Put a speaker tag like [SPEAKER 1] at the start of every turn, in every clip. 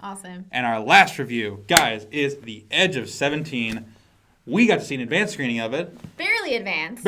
[SPEAKER 1] Awesome.
[SPEAKER 2] And our last review, guys, is The Edge of 17. We got to see an advanced screening of it.
[SPEAKER 1] Barely advanced.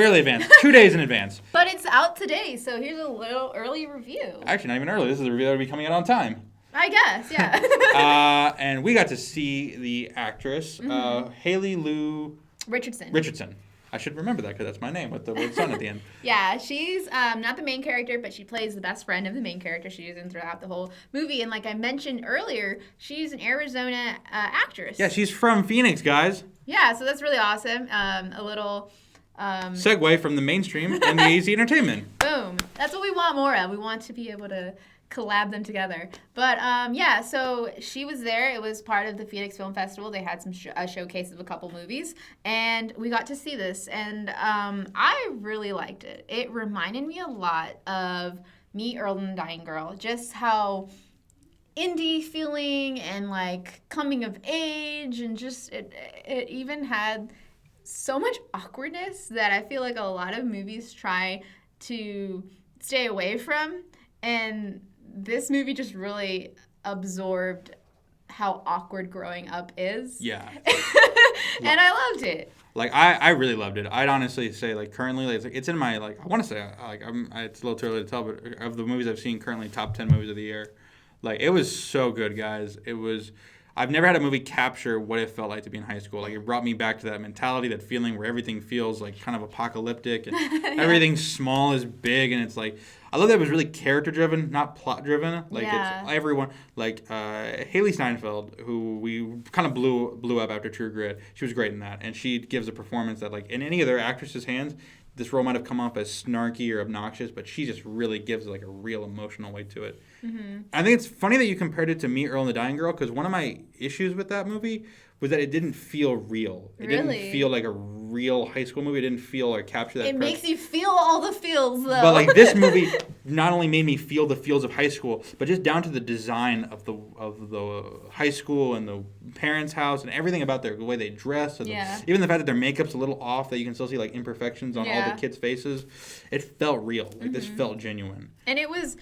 [SPEAKER 2] 2 days in advance.
[SPEAKER 1] But it's out today, so here's a little early review.
[SPEAKER 2] Actually, not even early. This is a review that will be coming out on time.
[SPEAKER 1] I guess, yeah.
[SPEAKER 2] And we got to see the actress, Haley Lou Richardson. I should remember that because that's my name with the word son at the end.
[SPEAKER 1] Yeah, she's not the main character, but she plays the best friend of the main character she is in throughout the whole movie. And like I mentioned earlier, she's an Arizona actress.
[SPEAKER 2] Yeah, she's from Phoenix, guys.
[SPEAKER 1] Yeah, so that's really awesome. A little...
[SPEAKER 2] segue from the mainstream and the AZ Entertainment.
[SPEAKER 1] Boom. That's what we want more of. We want to be able to collab them together. But yeah, so she was there. It was part of the Phoenix Film Festival. They had some showcase of a couple movies, and we got to see this. And I really liked it. It reminded me a lot of Me, Earl, and the Dying Girl. Just how indie feeling and like coming of age, and just it even had so much awkwardness that I feel like a lot of movies try to stay away from, and this movie just really absorbed how awkward growing up is.
[SPEAKER 2] Yeah.
[SPEAKER 1] And I loved it.
[SPEAKER 2] Like, I really loved it. I'd honestly say, like, currently, like, it's in my, like, I want to say, like, it's a little too early to tell, but of the movies I've seen currently, top 10 movies of the year. Like, it was so good, guys. I've never had a movie capture what it felt like to be in high school. Like, it brought me back to that mentality, that feeling where everything feels, like, kind of apocalyptic, and everything small is big, and it's, like, I love that it was really character-driven, not plot-driven. Like, it's everyone, like, Haley Steinfeld, who we kind of blew up after True Grit, she was great in that, and she gives a performance that, like, in any other actress's hands, this role might have come off as snarky or obnoxious, but she just really gives, like, a real emotional weight to it. Mm-hmm. I think it's funny that you compared it to Me, Earl, and the Dying Girl, because one of my issues with that movie was that it didn't feel real. It didn't feel like a real high school movie. It didn't feel or capture that.
[SPEAKER 1] It makes you feel all the feels, though.
[SPEAKER 2] But like this movie not only made me feel the feels of high school, but just down to the design of the high school and the parents' house and everything about the way they dress. And even the fact that their makeup's a little off, that you can still see like imperfections on all the kids' faces. It felt real. Like this felt genuine. And it was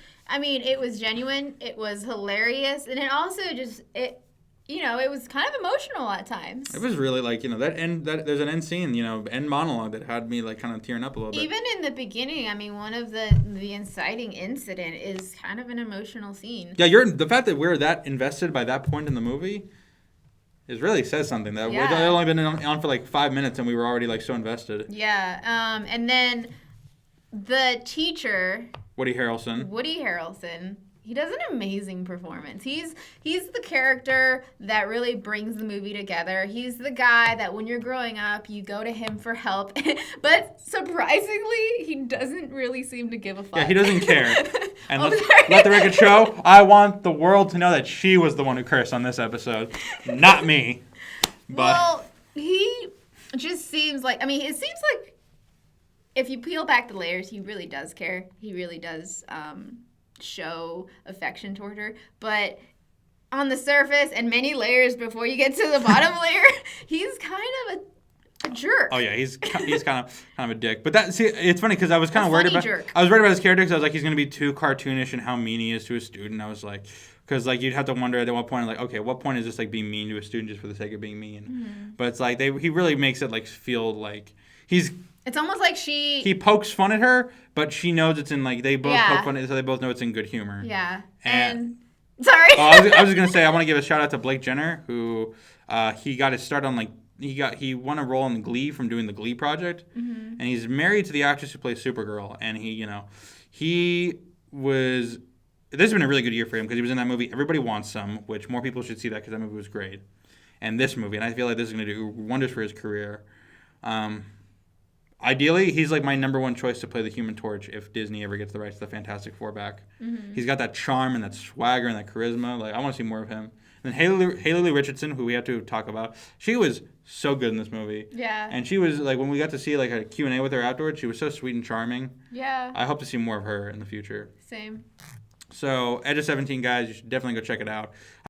[SPEAKER 1] genuine. It was hilarious, and it also it was kind of emotional at times.
[SPEAKER 2] It was really like, that there's an end scene, end monologue that had me like kind of tearing up a little bit.
[SPEAKER 1] Even in the beginning, I mean, one of the inciting incident is kind of an emotional scene.
[SPEAKER 2] Yeah, the fact that we're that invested by that point in the movie really says something. That we'd only been on for like 5 minutes and we were already like so invested.
[SPEAKER 1] Yeah, and then the teacher,
[SPEAKER 2] Woody Harrelson.
[SPEAKER 1] He does an amazing performance. He's the character that really brings the movie together. He's the guy that when you're growing up, you go to him for help. But surprisingly, he doesn't really seem to give a fuck.
[SPEAKER 2] Yeah, he doesn't care. And let the record show, I want the world to know that she was the one who cursed on this episode, not me.
[SPEAKER 1] Well, he just seems like, it seems like if you peel back the layers, he really does care. He really does show affection toward her, but on the surface and many layers before you get to the bottom layer, he's kind of a jerk.
[SPEAKER 2] Oh yeah, he's kind of a dick. But it's funny because I was kind of worried about his character because I was like, he's gonna be too cartoonish and how mean he is to a student. I was like, because like you'd have to wonder at what point, like, okay, what point is this like being mean to a student just for the sake of being mean? Mm-hmm. But it's like he really makes it like feel like it's almost like he pokes fun at her, but she knows it's in like they both poke fun at it, so they both know it's in good humor.
[SPEAKER 1] Yeah. And sorry.
[SPEAKER 2] I was just gonna say I want to give a shout out to Blake Jenner, who he got his start on like he won a role in Glee from doing the Glee project, and he's married to the actress who plays Supergirl, and he was. This has been a really good year for him because he was in that movie Everybody Wants Some, which more people should see that because that movie was great, and this movie, and I feel like this is gonna do wonders for his career. Ideally, he's like my number one choice to play the Human Torch if Disney ever gets the rights to the Fantastic Four back. Mm-hmm. He's got that charm and that swagger and that charisma. Like I want to see more of him. And then Haley Lou Richardson, who we have to talk about, she was so good in this movie.
[SPEAKER 1] Yeah.
[SPEAKER 2] And she was like when we got to see like a Q&A with her afterwards, she was so sweet and charming.
[SPEAKER 1] Yeah.
[SPEAKER 2] I hope to see more of her in the future.
[SPEAKER 1] Same.
[SPEAKER 2] So Edge of 17, guys, you should definitely go check it out.